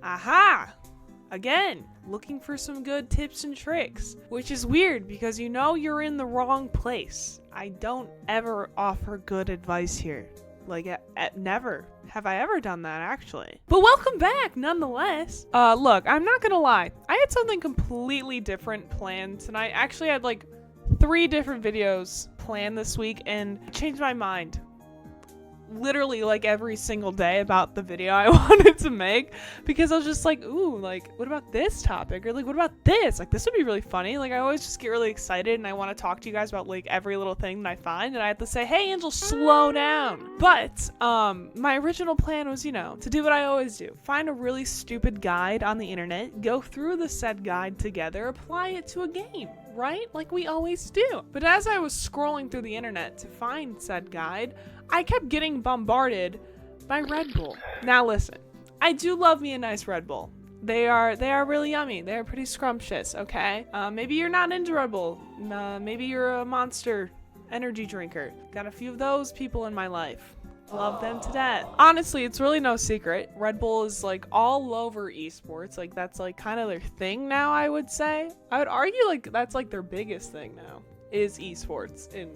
Aha! Again, looking for some good tips and tricks, which is weird because you know you're in the wrong place. I don't ever offer good advice here. Like, never have I ever done that, actually. But welcome back, nonetheless. Look, I'm not gonna lie. I had something completely different planned tonight. Actually, I had like 3 different videos planned this week, and I changed my mind literally like every single day about the video I wanted to make, because I was just like, ooh, like, what about this topic? Or like, what about this? Like, this would be really funny. Like, I always just get really excited and I want to talk to you guys about like every little thing that I find, and I have to say, hey, Angel, slow down. But my original plan was, you know, to do what I always do. Find a really stupid guide on the internet, go through the said guide together, apply it to a game, right? Like we always do. But as I was scrolling through the internet to find said guide, I kept getting bombarded by RedBull. Now listen, I do love me a nice RedBull. They are really yummy. They're pretty scrumptious, okay? Maybe you're not into RedBull. Maybe you're a Monster energy drinker. Got a few of those people in my life. Love them to death. Honestly, it's really no secret. RedBull is like all over esports. Like that's like kind of their thing now, I would say. I would argue like that's like their biggest thing now is esports in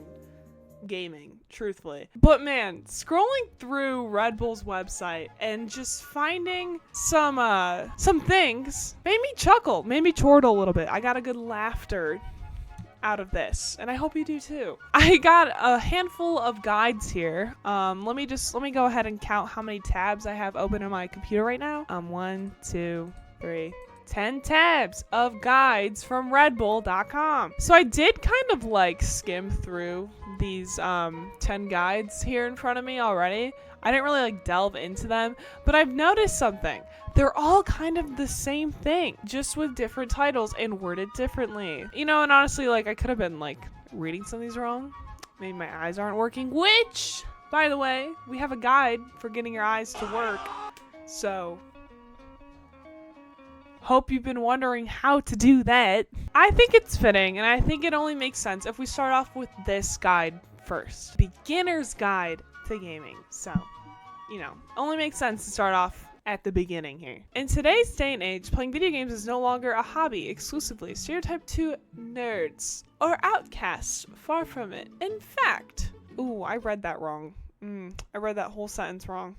gaming, truthfully. But man, scrolling through RedBull's website and just finding some things made me chuckle, made me chortle a little bit. I got a good laughter out of this, and I hope you do too. I got a handful of guides here. Let me go ahead and count how many tabs I have open on my computer right now. 1, 2, 3, 10 tabs of guides from redbull.com. So I did kind of like skim through these 10 guides here in front of me already. I didn't really like delve into them, but I've noticed something. They're all kind of the same thing, just with different titles and worded differently. You know, and honestly, like I could have been like reading some of these wrong. Maybe my eyes aren't working, which, by the way, we have a guide for getting your eyes to work. So hope you've been wondering how to do that. I think it's fitting, and I think it only makes sense if we start off with this guide first. Beginner's Guide to Gaming. So, you know, only makes sense to start off at the beginning here. In today's day and age, playing video games is no longer a hobby exclusively stereotyped to nerds or outcasts. Far from it. In fact, ooh, I read that wrong. I read that whole sentence wrong.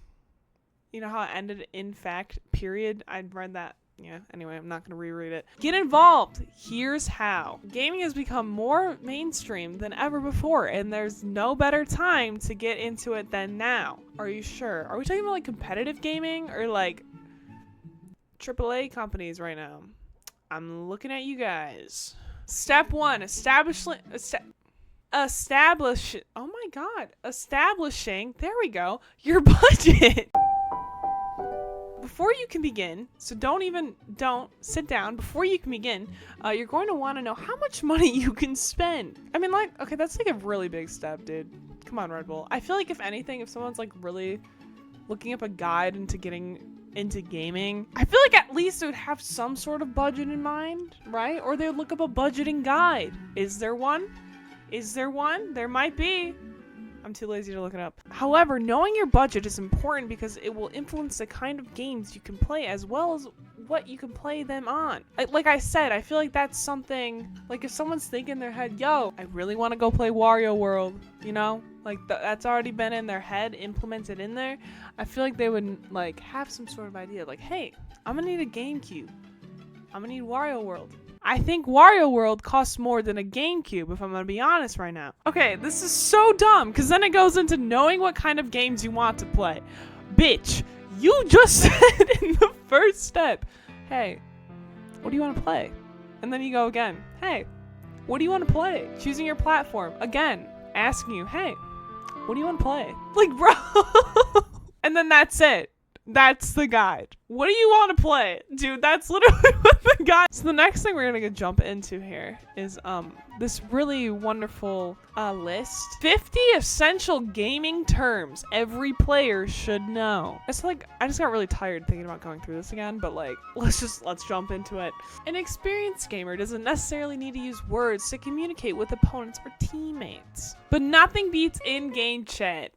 You know how it ended in fact, period? I read that. Yeah, anyway, I'm not going to reread it. Get involved. Here's how. Gaming has become more mainstream than ever before, and there's no better time to get into it than now. Are you sure? Are we talking about like competitive gaming or like AAA companies right now? I'm looking at you guys. Step 1, establishing, oh my God, establishing, there we go, your budget. Before you can begin, so don't sit down. Before you can begin, you're going to want to know how much money you can spend. I mean, like, okay, that's like a really big step, dude. Come on, RedBull. I feel like if anything, if someone's like really looking up a guide into getting into gaming, I feel like at least they would have some sort of budget in mind, right? Or they would look up a budgeting guide. Is there one? Is there one? There might be. I'm too lazy to look it up. However, knowing your budget is important because it will influence the kind of games you can play as well as what you can play them on. Like I said, I feel like that's something, like if someone's thinking in their head, yo, I really want to go play Wario World, you know? Like that's already been in their head, implemented in there. I feel like they would like have some sort of idea like, hey, I'm gonna need a GameCube. I'm gonna need Wario World. I think Wario World costs more than a GameCube, if I'm gonna be honest right now. Okay, this is so dumb, because then it goes into knowing what kind of games you want to play. Bitch, you just said in the first step, hey, what do you want to play? And then you go again, hey, what do you want to play? Choosing your platform. Again, asking you, hey, what do you want to play? Like, bro. And then that's it. That's the guide. What do you want to play? Dude, that's literally what the guide. So the next thing we're gonna jump into here is this really wonderful list. 50 essential gaming terms every player should know. It's like I just got really tired thinking about going through this again, but like let's jump into it. An experienced gamer doesn't necessarily need to use words to communicate with opponents or teammates. But nothing beats in-game chat.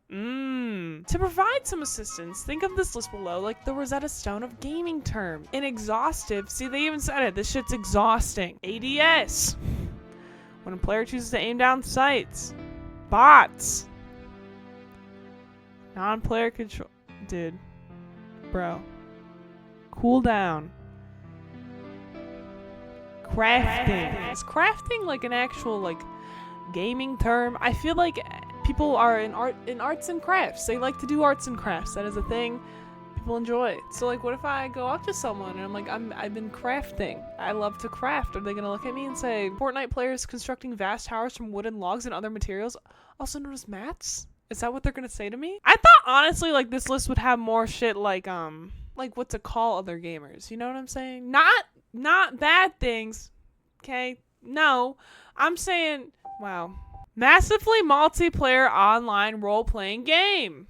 To provide some assistance, think of this list below like the Rosetta Stone of gaming term. Inexhaustive, see they even said it, this shit's exhausting. ADS, when a player chooses to aim down sights. Bots. Non-player control, dude, bro. Cool down. Crafting. Is crafting like an actual like gaming term? I feel like people are in arts and crafts. They like to do arts and crafts. That is a thing people enjoy. So like, what if I go up to someone and I'm like, I've been crafting. I love to craft. Are they gonna look at me and say, Fortnite players constructing vast towers from wooden logs and other materials, also known as mats? Is that what they're gonna say to me? I thought honestly like this list would have more shit like what to call other gamers. You know what I'm saying? Not bad things. Okay? No. I'm saying, wow. Massively multiplayer online role-playing game.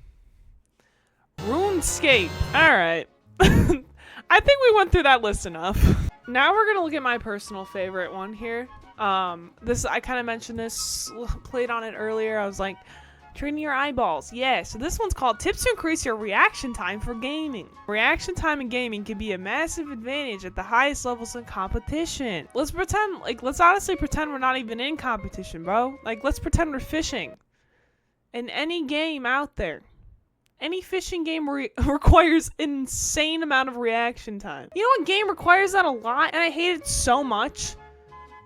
RuneScape. Alright. I think we went through that list enough. Now we're gonna look at my personal favorite one here. I kind of mentioned this, played on it earlier. I was like, training your eyeballs. Yeah, so this one's called Tips to Increase Your Reaction Time for Gaming. Reaction time in gaming can be a massive advantage at the highest levels of competition. Let's honestly pretend we're not even in competition, bro. Like, let's pretend we're fishing. In any game out there, any fishing game requires an insane amount of reaction time. You know what game requires that a lot, and I hate it so much?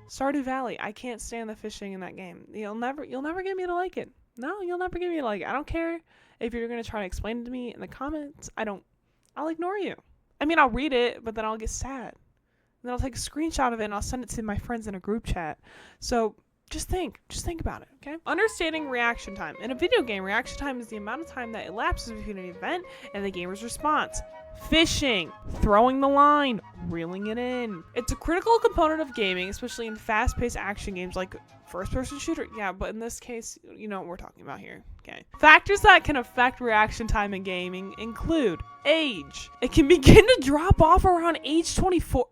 Stardew Valley. I can't stand the fishing in that game. You'll never get me to like it. No, you'll never get me to like it. I don't care if you're gonna try to explain it to me in the comments. I'll ignore you. I mean, I'll read it, but then I'll get sad. And then I'll take a screenshot of it and I'll send it to my friends in a group chat. So just think about it, okay? Understanding reaction time. In a video game, reaction time is the amount of time that elapses between an event and the gamer's response. Fishing, throwing the line, reeling it in. It's a critical component of gaming, especially in fast-paced action games like first-person shooter. Yeah, but in this case, you know what we're talking about here. Okay. Factors that can affect reaction time in gaming include age. It can begin to drop off around age 24.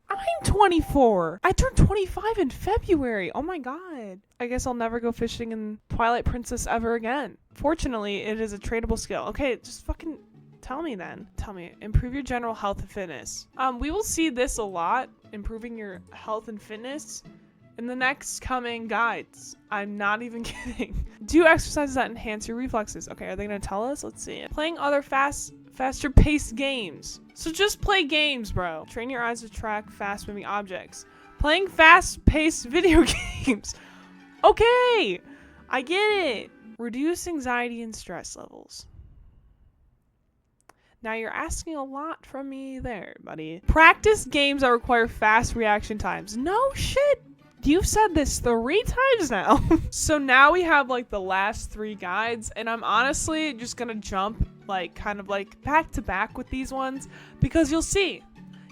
I'm 24. I turned 25 in February. Oh my god. I guess I'll never go fishing in Twilight Princess ever again. Fortunately, it is a tradable skill. Okay, just fucking tell me then. Tell me. Improve your general health and fitness. We will see this a lot, improving your health and fitness, in the next coming guides. I'm not even kidding. Do exercises that enhance your reflexes. Okay, are they gonna tell us? Let's see. Playing other faster paced games. So just play games, bro. Train your eyes to track fast moving objects. Playing fast paced video games. Okay, I get it. Reduce anxiety and stress levels. Now you're asking a lot from me there, buddy. Practice games that require fast reaction times. No shit. You've said this 3 times now. So now we have like the last 3 guides, and I'm honestly just gonna jump kind of back to back with these ones, because you'll see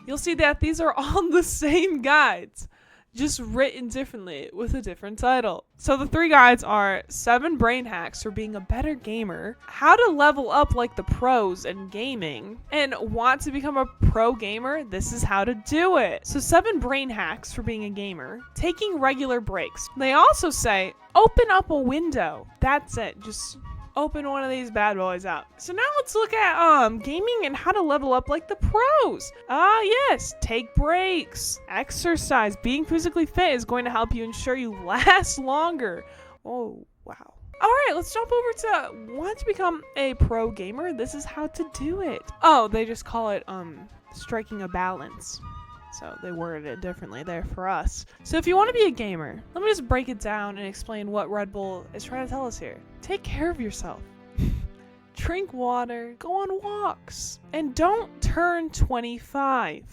that these are all the same guides, just written differently with a different title. So the 3 guides are 7 brain hacks for being a better gamer, how to level up like the pros in gaming, and want to become a pro gamer, this is how to do it. So 7 brain hacks for being a gamer, taking regular breaks. They also say open up a window. That's it. Just open one of these bad boys up. So now let's look at gaming and how to level up like the pros. Yes, take breaks, exercise. Being physically fit is going to help you ensure you last longer. Oh, wow. All right, let's jump over to want to become a pro gamer. This is how to do it. Oh, they just call it striking a balance. So they worded it differently there for us. So if you want to be a gamer, let me just break it down and explain what Red Bull is trying to tell us here. Take care of yourself. Drink water, go on walks, and don't turn 25.